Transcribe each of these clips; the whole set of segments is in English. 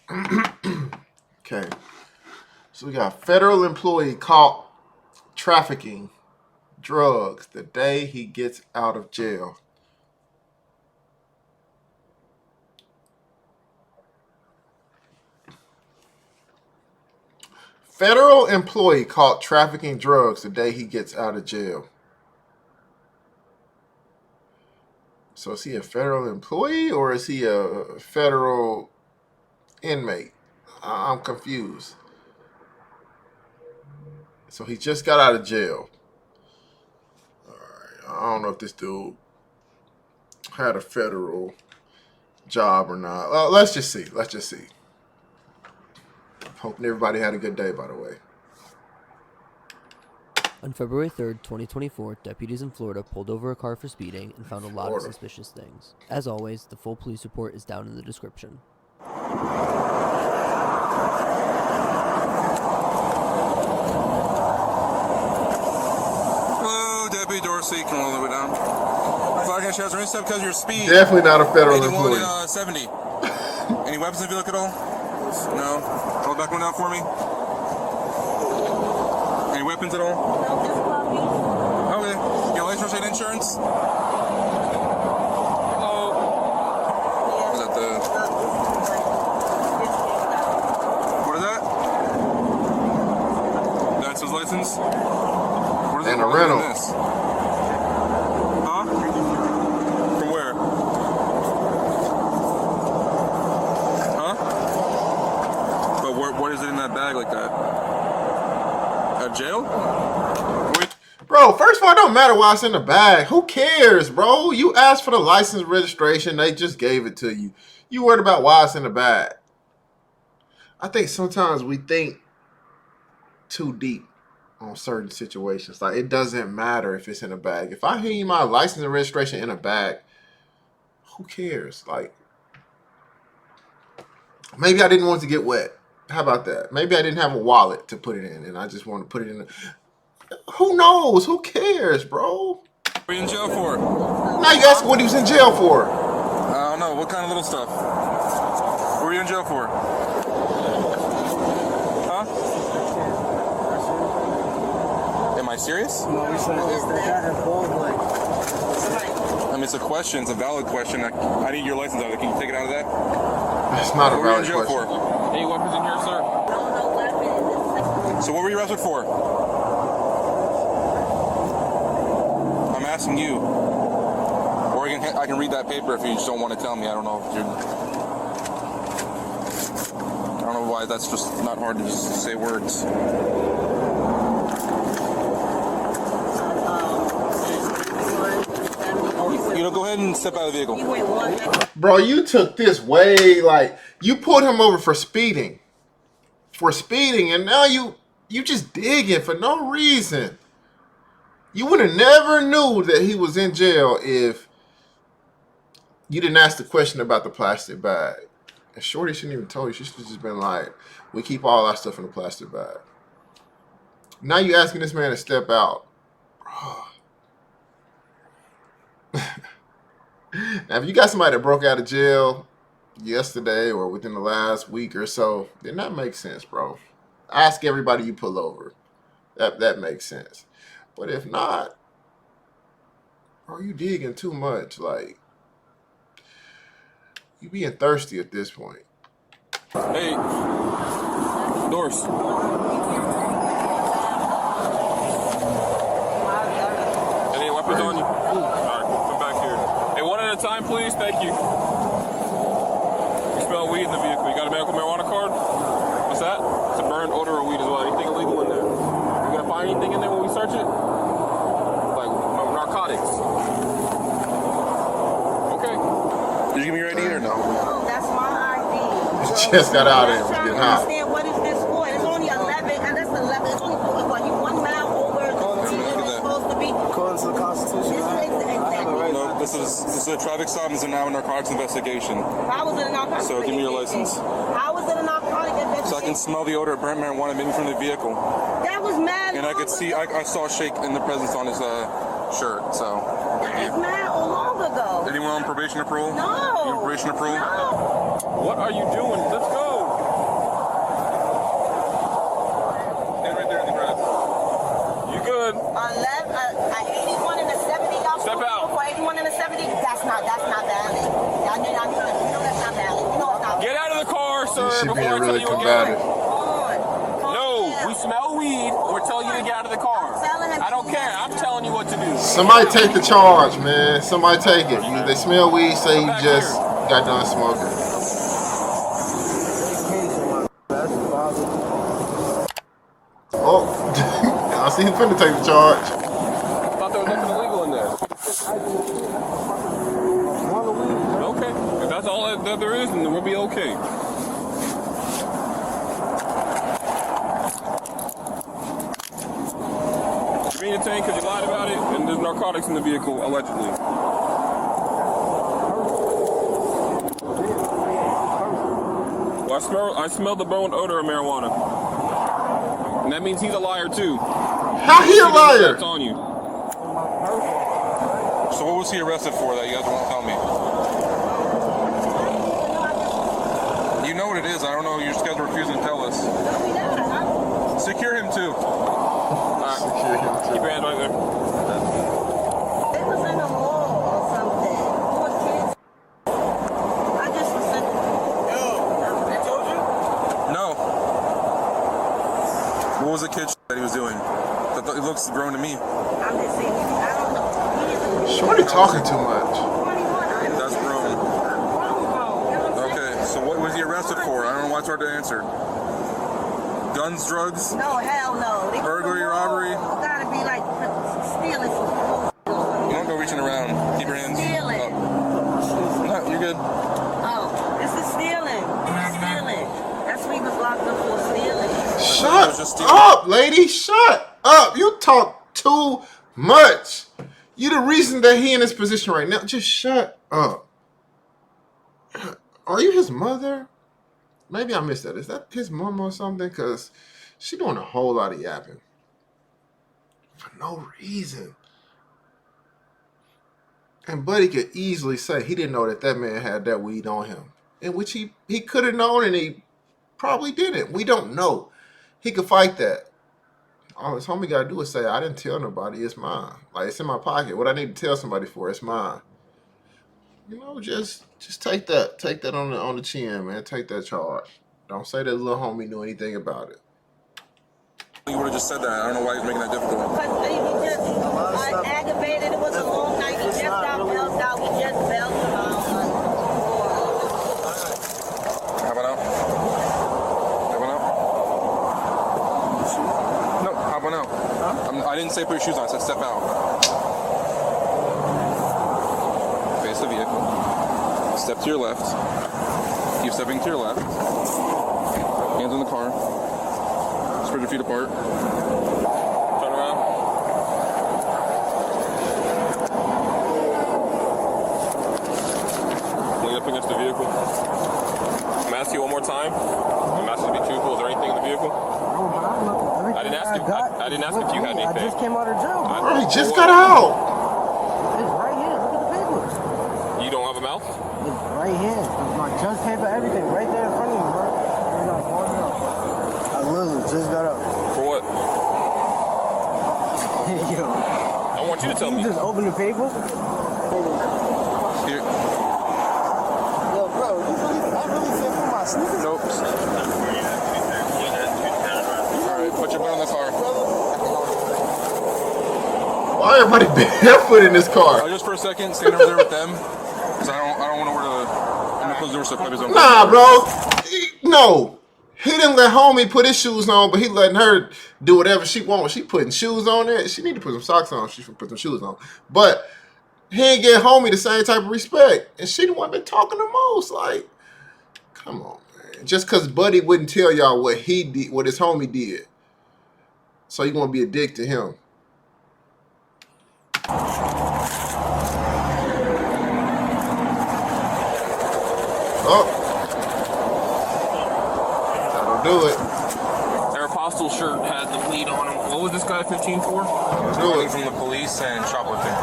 Okay. So we got federal employee caught trafficking drugs the day he gets out of jail. Federal employee caught trafficking drugs the day he gets out of jail. So is he a federal employee or is he a federal inmate? I'm confused. So he just got out of jail. All right. I don't know if this dude had a federal job or not. Let's just see. Let's just see. Hoping everybody had a good day, by the way. On February 3rd, 2024, deputies in Florida pulled over a car for speeding and found a lot of suspicious things. As always, the full police report is down in the description. Hello, Deputy Dorsey. Come all the way down. Flag and shares are stuff because of your speed. Definitely not a federal employee. 70. Any weapons in the vehicle at all? No. Hold back one down for me. Any weapons at all? Okay. Your license and insurance? Is that the... What is that? That's his license? What is and it? a rental. Huh? From where? Huh? But what is it in that bag like that? At jail? Bro, first of all, it don't matter why it's in the bag. Who cares, bro? You asked for the license registration. They just gave it to you. You worried about why it's in the bag. I think sometimes we think too deep on certain situations. Like, it doesn't matter if it's in a bag. If I hear you my license and registration in a bag, who cares? Like, maybe I didn't want to get wet. How about that? Maybe I didn't have a wallet to put it in, and I just want to put it in. Who knows? Who cares, bro? What are you in jail for? Now you ask what he was in jail for. I don't know. What kind of little stuff? What were you in jail for? Huh? Am I serious? No, we said I mean, it's a question. It's a valid question. I need your license out of it. Can you take it out of that? It's not a What were you in valid jail question. for? Any weapons in here, sir? no weapons. So what were you arrested for? I'm asking you. Or I can read that paper if you just don't want to tell me. I don't know if you're... I don't know why that's just not hard to just say words. You know, go ahead and step out of the vehicle. Bro, you took this way, like, you pulled him over for speeding. And now you just digging for no reason. You would have never knew that he was in jail if you didn't ask the question about the plastic bag. And Shorty shouldn't even told you. She should have just been like, we keep all our stuff in a plastic bag. Now you asking this man to step out. Bro. Now, if you got somebody that broke out of jail yesterday or within the last week or so, then that makes sense, bro. Ask everybody you pull over. That makes sense. But if not, bro, you digging too much. Like, you being thirsty at this point. Hey, Doris. Any weapons on you? Alright, come back here. Hey, one at a time, please. Thank you. You smell weed in the vehicle. You got a medical marijuana card? What's that? It's a burned odor of weed as well. Anything illegal in there? You gonna find anything in there when we search it? Like narcotics? Okay. Did you give me your ID or no? No, that's my ID. Just got out of there. I'm trying to Getting hot. understand what is this for. It's only 11, and that's 11. It's only for what? You 1 mile over the speed limit supposed to be. According to the Constitution, Exactly. No, this is a traffic stop. This is now a narcotics investigation. How was it a narcotic? So give me your license. How was it a narcotic investigation? So I can smell the odor of burnt marijuana emitting from the vehicle. That was mad. And I could see, I saw a shake in the presence on his shirt, so. That's mad long ago. Anyone on probation or parole? No. You on probation or parole? No. What are you doing? Let's go. good. Unless an 81 and a 70, y'all Step out. for 81 and a 70, that's not valid. Y'all know that's not valid. You know it's not valid. Get out of the car, sir, She before being I tell really you again. combative. No, we smell weed. We're telling you to get out of the car. I don't care. I'm telling you what to do. Somebody take the charge, man. Somebody take it. They smell weed, say you just got done smoking. Oh, I see him finna take the charge. I thought there was nothing illegal in there. Okay, if that's all that there is, then we'll be okay. You're being detained because you lied about it, and there's narcotics in the vehicle, allegedly. Well, I smell the bone odor of marijuana. And that means he's a liar, too. How he a liar? That's on you. So what was he arrested for that you guys won't tell me? You know what it is. I don't know. You just guys are refusing to tell us. Secure him too. Alright. Keep your hands right there. It was in the mall or something. Poor kids. I just was in I told you? No. What was the kid that he was doing? It looks grown to me. I'm just saying, I don't know. He is a Shorty talking too much. 21. That's grown. Okay, so what was he arrested for? I don't know why it's hard to answer. Guns, drugs? No, hell no. They Burglary, robbery? Gotta be like stealing some. You don't go reaching around. Keep your hands Stealing. up. No, you're good. Oh, this is stealing. Stealing. That's what he was locked up for, stealing. Shut up, lady. Shut up. You talk too much. You the reason that he in this position right now. Just shut up. Are you his mother? Maybe I missed that. Is that his mom or something? Because she doing a whole lot of yapping. For no reason. And Buddy could easily say he didn't know that man had that weed on him. In which he could have known and he probably didn't. We don't know. He could fight that. All his homie got to do is say, I didn't tell nobody. It's mine. Like, it's in my pocket. What I need to tell somebody for, it's mine. You know, just take that. Take that on the chin, man. Take that charge. Don't say that little homie knew anything about it. You would have just said that. I don't know why he's making that difficult. Because he just aggravated. It was a long night. He just got belted out. We just belted him out. How about now? How about now? No, how about now? Huh? I didn't say put your shoes on. I said step out. Face the vehicle. Step to your left. Keep stepping to your left. Hands on the car. Spread your feet apart. Turn around. Lean up against the vehicle. I'm asking you one more time. I'm asking you to be truthful. Is there anything in the vehicle? I didn't ask you. I didn't ask if you had anything. I just came out of jail. Bro, he just got out. It's right here. Look at the papers. You don't have a mouth? It's right here. My judge paper, everything, right there in front of you, bro. I literally just got up. For what? Yo, I want you to tell me. you just open the paper? Here. Yo, bro, I really said for my sneakers. Nope. Alright, put your butt on the car. Why everybody barefoot in this car? Just for a second, stand over there with them. Because I don't want to wear the... I'm going to close the door so Pepe's on. Nah, bro. No. He didn't let homie put his shoes on, but he letting her do whatever she wants. She putting shoes on there. She need to put some socks on. She should put some shoes on. But he ain't get homie the same type of respect. And she the one been talking the most. Like, come on, man. Just because Buddy wouldn't tell y'all what he did, what his homie did. So you want to be a dick to him. Oh. That'll do it. Their apostle shirt had the bleed on him. What was this guy 15 for? Do it. From the police and shoplifting. A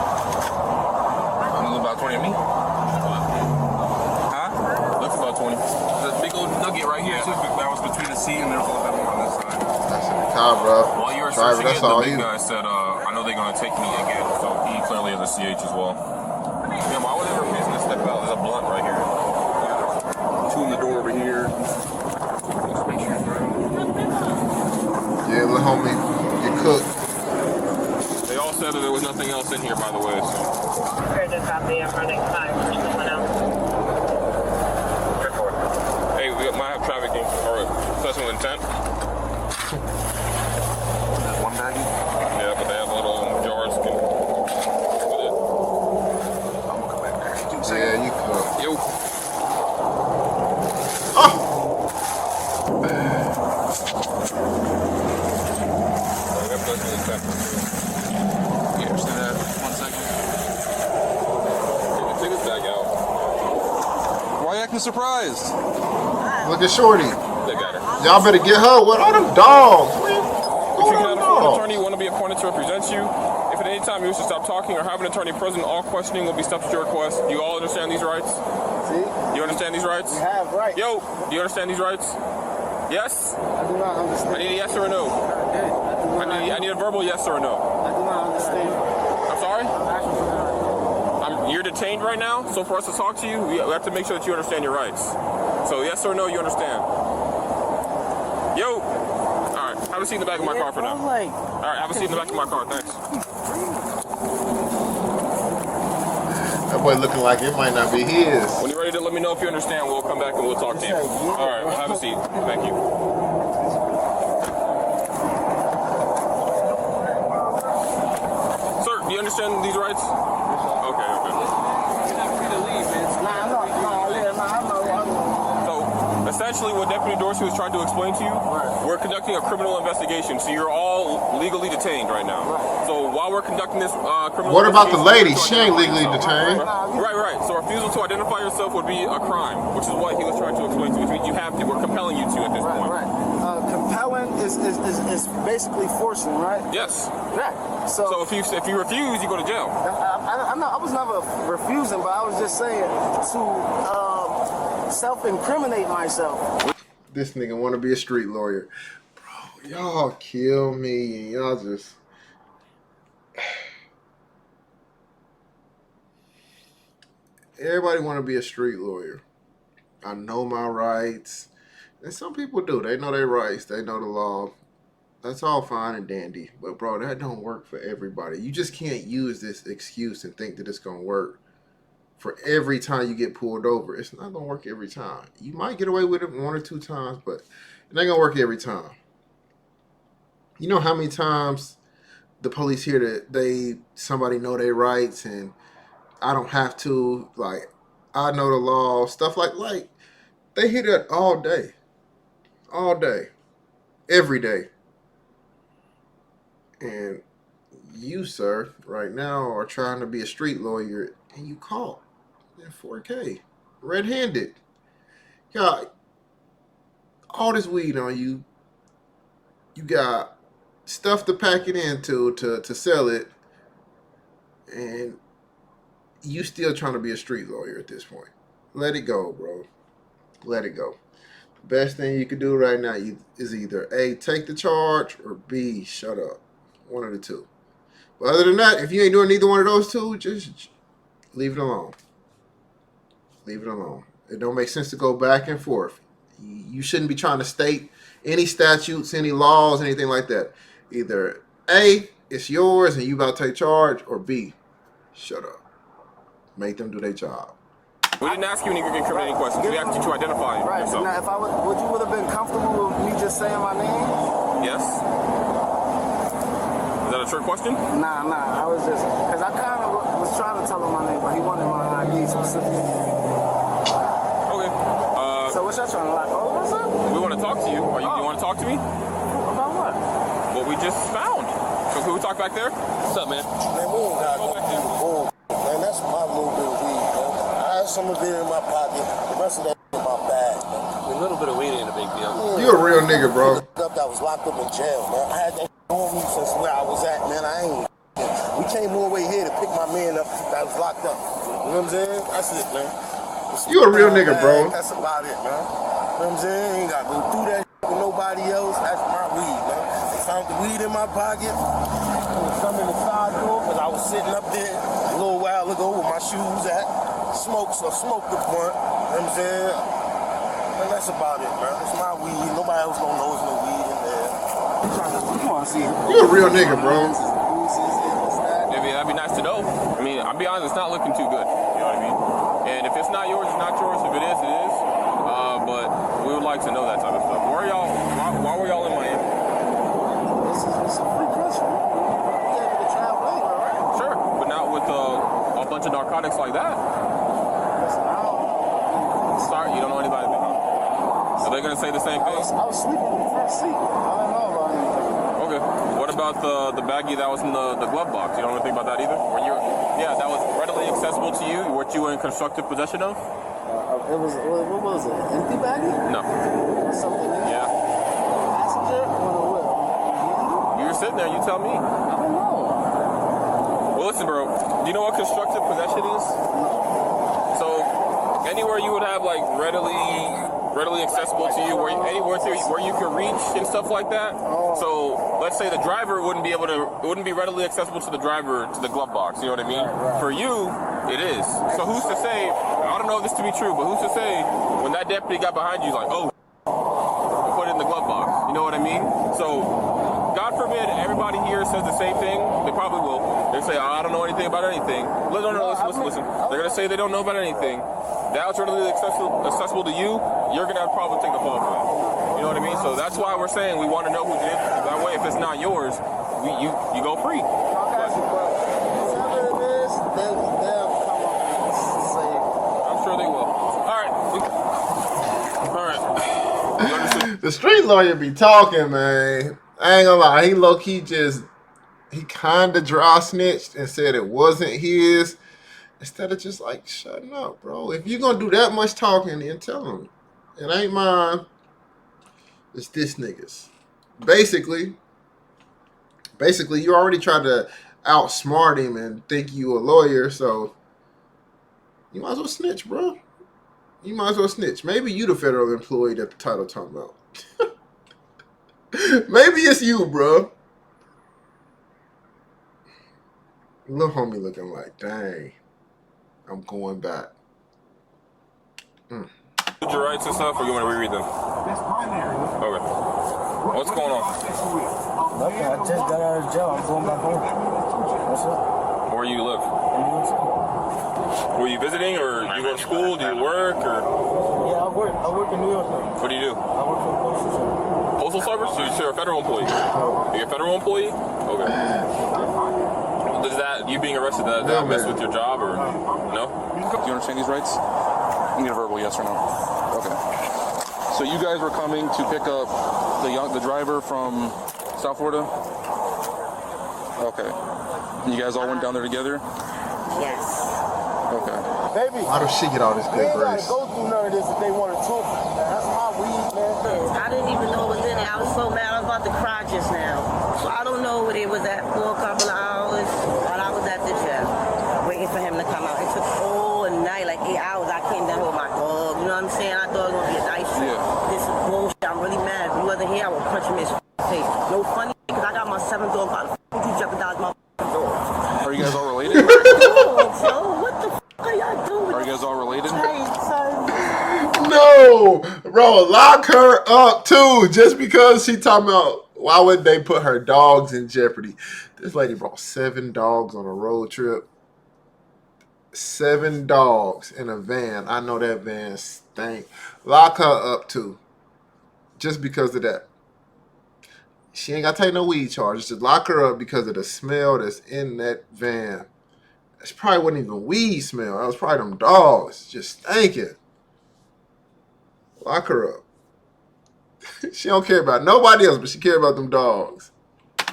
little about 20 of me? Huh? Looks about 20. The big old nugget right here, too. That was between the seat and there was a little bit more on this side. That's in the car, bro. While you were Driver, that's all the big you. guy said, I know they're gonna take me again, so he clearly has a CH as well. Yeah, why would they refuse to step out? There's a blunt right here. Two in the door over here. Yeah, little homie, you cooked. They all said that there was nothing else in here, by the way, so. Hey, we might have trafficking or possession with intent. One baggie? Yeah, but they have little jars. With it. I'm gonna come back there. Yeah, you cooked. Yo. Oh! We have possession with intent. Yeah, just do that. 1 second. Take this bag out. Why are you acting surprised? Look at Shorty. They got her. Y'all better get her. What are them dogs? If you can have an attorney, want to be appointed to represent you. If at any time you wish to stop talking or have an attorney present, all questioning will be stepped at your request. Do you all understand these rights? See? Do you understand these rights? You have rights. Yo, do you understand these rights? Yes? I do not understand. I need a yes or a no. I need a verbal yes or a no. I do not understand. I'm sorry? I'm asking for that. You're detained right now, so for us to talk to you, we have to make sure that you understand your rights. So yes or no, you understand. Yo! Alright, have a seat in the back of my car for now. Alright, have a seat in the back of my car, thanks. That boy looking like it might not be his. When you're ready to let me know if you understand, we'll come back and we'll talk to you. Alright, well, have a seat. Thank you. Sir, do you understand these rights? Okay, okay. So, essentially what Deputy Dorsey was trying to explain to you, we're conducting a criminal investigation, so you're all legally detained right now. So while we're conducting this criminal What about the investigation, lady? She ain't legally detained. Right. So refusal to identify yourself would be a crime, which is what he was trying to explain to you, which means you have to, we're compelling you to at this point. Compelling is basically forcing, right? Yes. Right. So if you refuse, you go to jail. I was never refusing, but I was just saying to self-incriminate myself. This nigga want to be a street lawyer. Bro, y'all kill me. And y'all just... Everybody want to be a street lawyer. I know my rights. And some people do. They know their rights. They know the law. That's all fine and dandy. But, bro, that don't work for everybody. You just can't use this excuse and think that it's going to work for every time you get pulled over. It's not going to work every time. You might get away with it 1 or 2 times, but it ain't going to work every time. You know how many times the police hear that somebody know their rights and I don't have to, like, I know the law, stuff like they hear that all day, every day. And you, sir, right now are trying to be a street lawyer and you caught in 4K, red-handed. Got all this weed on you. You got stuff to pack it into to sell it, and you still trying to be a street lawyer at this point. Let it go, bro. Let it go. The best thing you can do right now is either A, take the charge, or B, shut up. One of the two. But other than that, if you ain't doing neither one of those two, just leave it alone. Leave it alone. It don't make sense to go back and forth. You shouldn't be trying to state any statutes, any laws, anything like that. Either A, it's yours and you about to take charge, or B, shut up. Make them do their job. We didn't ask you any incriminating questions. We asked you to identify yourself. Now, if would you have been comfortable with me just saying my name? Yes. Is that a trick question? Nah. I was just, because I kind of was trying to tell him my name, but he wanted my ID specifically. Okay. So what y'all trying to lock over or something? We want to talk to you. You want to talk to me? About what? What we just found. So can we talk back there? What's up, man? Man, we ain't got no bull. Man, that's my little bit of weed, man. I had some of it in my pocket. The rest of that in my bag, man. A little bit of weed ain't a big deal. You a real nigga, bro. That was locked up in jail, man. I had that on me since where I was at, man. I ain't. We came all the way here to pick my man up that was locked up. You know what I'm saying? That's it, man. You a real nigga, bro. That's about it, man. You know what I'm saying? Ain't got to go through that with nobody else. That's my weed, man. found the weed in my pocket. There was some in the side door because I was sitting up there a little while ago with my shoes at. Smoked the blunt. You know what I'm saying? And that's about it, man. It's my weed. Nobody else gonna know there's no weed in there. Come on, see. You a real nigga, bro. That'd be nice to know. I mean, I'll be honest, it's not looking too good. You know what I mean? And if it's not yours, it's not yours. If it is, it is. But we would like to know that type of stuff. Why were y'all in Miami? It's a free country. We able to travel anywhere, right? Sure, but not with a bunch of narcotics like that. Listen, I don't know. Sorry, you don't know anybody. Are they gonna say the same thing? I was sleeping in the front seat. I don't know about anything. Okay. What about the baggie that was in the glove box? You don't know anything about that either? That was readily accessible to you. What you were in constructive possession of? It was, what was it? Empty baggie? No. Something in Yeah. passenger or the wheel? You were sitting there. You tell me. I don't know. Well, listen, bro. Do you know what constructive possession is? So, anywhere you would have like readily accessible to you, anywhere where you can reach and stuff like that. So, let's say the driver it wouldn't be readily accessible to the driver to the glove box. You know what I mean? For you, it is. So who's to say? I don't know if this to be true, but who's to say when that deputy got behind you, he's like, oh, put it in the glove box. You know what I mean? So, God forbid everybody here says the same thing. They probably will. They say, oh, I don't know anything about anything. Listen. They're gonna say they don't know about anything. That's readily accessible to you. You're gonna probably take the fall for that. You know what I mean? So that's why we're saying we want to know who did it. That way, if it's not yours, you go free. I'm sure they will. All right. The street lawyer be talking, man. I ain't gonna lie. He low-key he kind of dry snitched and said it wasn't his. Instead of just like shutting up, bro. If you're gonna do that much talking, then tell him it ain't mine. It's this nigga's. Basically, you already tried to outsmart him and think you a lawyer, so you might as well snitch, bro. You might as well snitch. Maybe you the federal employee that the title talking about. Maybe it's you, bro. Little homie looking like, dang, I'm going back. Your rights and stuff, or you want to reread them? Okay. What's going on? Okay, I just got out of jail. I'm going back home. What's up? Where you live? In New York City. Were you visiting, or you go to school? Do you work, or? Yeah, I work in New York now. What do you do? I work for the postal service. Postal service? So you're a federal employee? You're a federal employee? Okay. Does that, you being arrested, that mess with your job, or no? Do you understand these rights? You need a verbal yes or no. Okay. So you guys were coming to pick up the driver from South Florida? Okay. And you guys all went down there together? Yes. Okay. Baby, How does she get all this they good ain't gotta grace? go through none of this if they want to talk. That's my weed, man. I didn't even know it was in it. I was so mad I was about to cry just now. So I don't know where it was at for a couple of hours while I was at the jail, waiting for him to come out. It took all night, like 8 hours. I came down here with my dog. You know what I'm saying? I thought it was gonna be a nice trip. Yeah. This is bullshit. I'm really mad. If you wasn't here, I would punch him in his face. No funny, because I got my 7th dog. How the f*** would you jeopardize my dog? Are you guys all related? So what the f*** are y'all doing? Are you guys all related? Hey, son. No, bro, lock her up too. Just because she talking about why would they put her dogs in jeopardy? This lady brought 7 dogs on a road trip. 7 dogs in a van. I know that van stank. Lock her up too. Just because of that. She ain't got to take no weed charges. Just lock her up because of the smell that's in that van. It probably wasn't even weed smell. That was probably them dogs just stinking. Lock her up. She don't care about nobody else, but she care about them dogs.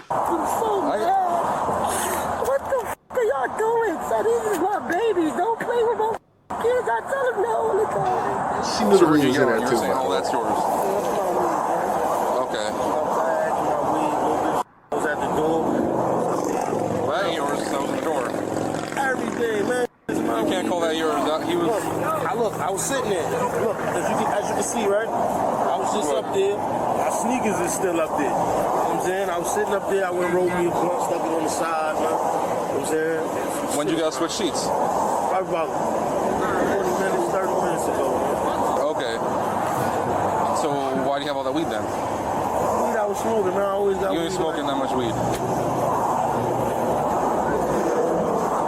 I'm so mad. What the f*** are y'all doing? So these is my babies. Don't play with my kids. I tell them no all the time. She knew the weed was in You're there too. saying all that's yours. Okay. Was at the door. Well, that ain't yours. That was in the door. Everything, man. You can't call that yours. He was. I was sitting there. Look, as you can see, right? I was just up there. My sneakers is still up there. You know what I'm I'm saying? I was sitting up there, I went and rolled me a blunt, stuck it on the side, man. You know what I'm saying? When did you guys switch seats? Probably about 40 minutes, 30 minutes ago. Okay. So why do you have all that weed then? Weed I was smoking, man. I always got You weed. ain't smoking that much weed.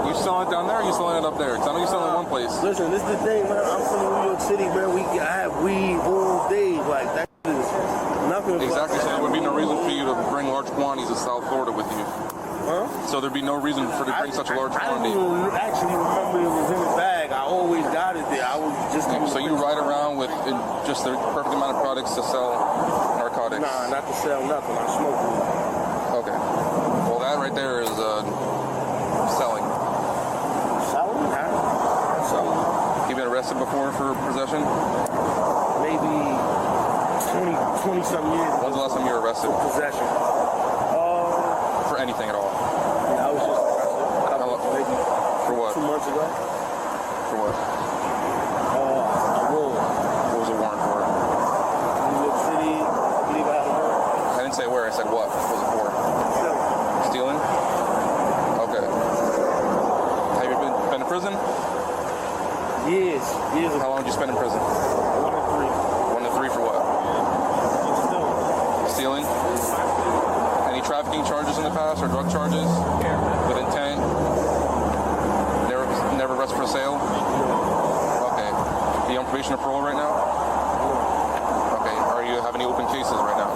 You selling it down there or you selling it up there? Because I know you selling it in one place. Listen, this is the thing, man. I'm from New York City, man. I have weed all day. Like, that is nothing. Exactly, so there would be no reason for you to bring large quantities of South Florida with you. Huh? So there'd be no reason for to bring such a large I quantity. didn't even actually remember it was in the bag. I always got it there. I was just... So you ride around with just the perfect amount of products to sell narcotics? Nah, not to sell nothing. I smoke weed. Okay. Well, that right there is selling. Selling? Huh? Selling. You been arrested before for possession? Maybe 20-something years. When's the last time you were arrested? For possession. For anything at all? Yeah, I was just arrested. Maybe For what? 2 months ago. For what? A warrant. What was the warrant for? New York City. I believe I had a warrant. I didn't say where, I said what. What was it for? Stealing? Okay. Have you been in prison? Years ago. How long did you spend in prison? 1 and 3. 1 to 3 for what? Stealing? Any trafficking charges in the past or drug charges? With intent? Never arrested for sale? Okay. Are you on probation or parole right now? Okay. Are you have any open cases right now?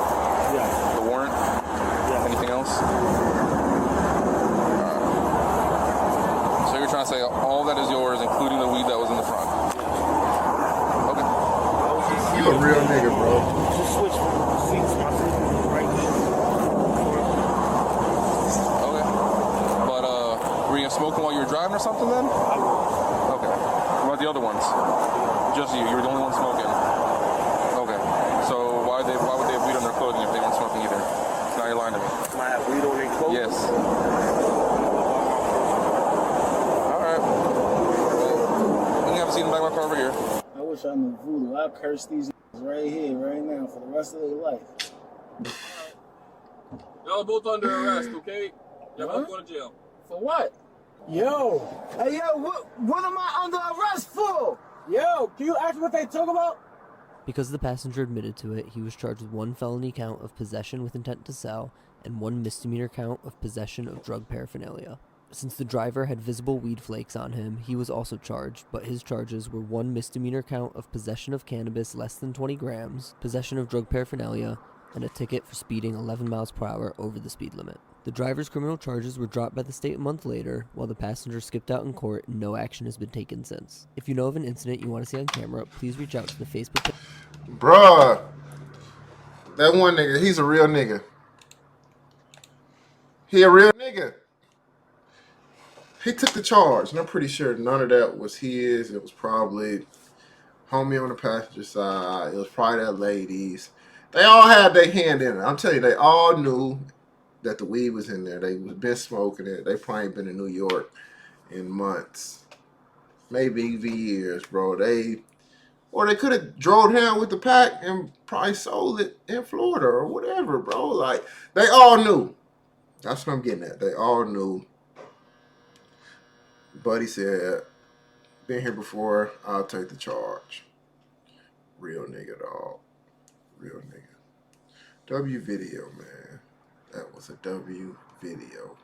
Yeah. The warrant? Yeah. Anything else? So you're trying to say all that is yours, including the weed that was in the front? Okay. You a real nigga, bro. Just switch seats. My seat was right here. Okay. But were you smoking while you were driving or something then? Okay. What about the other ones? Just you. You were the only one smoking. Okay. So why would they have weed on their clothing if they weren't smoking either? Now you're lying to me. Might have weed on their clothes. Yes. All right. Well, you can have a seat in the back of my car over here. I wish I knew voodoo. I'd curse these right here, right now, for the rest of their life. Y'all are both under arrest, okay? Y'all both going to jail. For what? Yo. Hey, yo, what am I under arrest for? Yo, can you ask me what they talk about? Because the passenger admitted to it, he was charged with 1 felony count of possession with intent to sell and 1 misdemeanor count of possession of drug paraphernalia. Since the driver had visible weed flakes on him, he was also charged, but his charges were 1 misdemeanor count of possession of cannabis less than 20 grams, possession of drug paraphernalia, and a ticket for speeding 11 miles per hour over the speed limit. The driver's criminal charges were dropped by the state a month later, while the passenger skipped out in court and no action has been taken since. If you know of an incident you want to see on camera, please reach out to the Facebook page. Bruh. That one nigga, he's a real nigga. He a real nigga. He took the charge, and I'm pretty sure none of that was his. It was probably homie on the passenger side. It was probably that lady's. They all had their hand in it. I'm telling you, they all knew that the weed was in there. They been smoking it. They probably been in New York in months, maybe even years, bro. They could have drove down with the pack and probably sold it in Florida or whatever, bro. Like, they all knew. That's what I'm getting at. They all knew. Buddy said, been here before, I'll take the charge. Real nigga, dog. Real nigga. W video, man. That was a W video.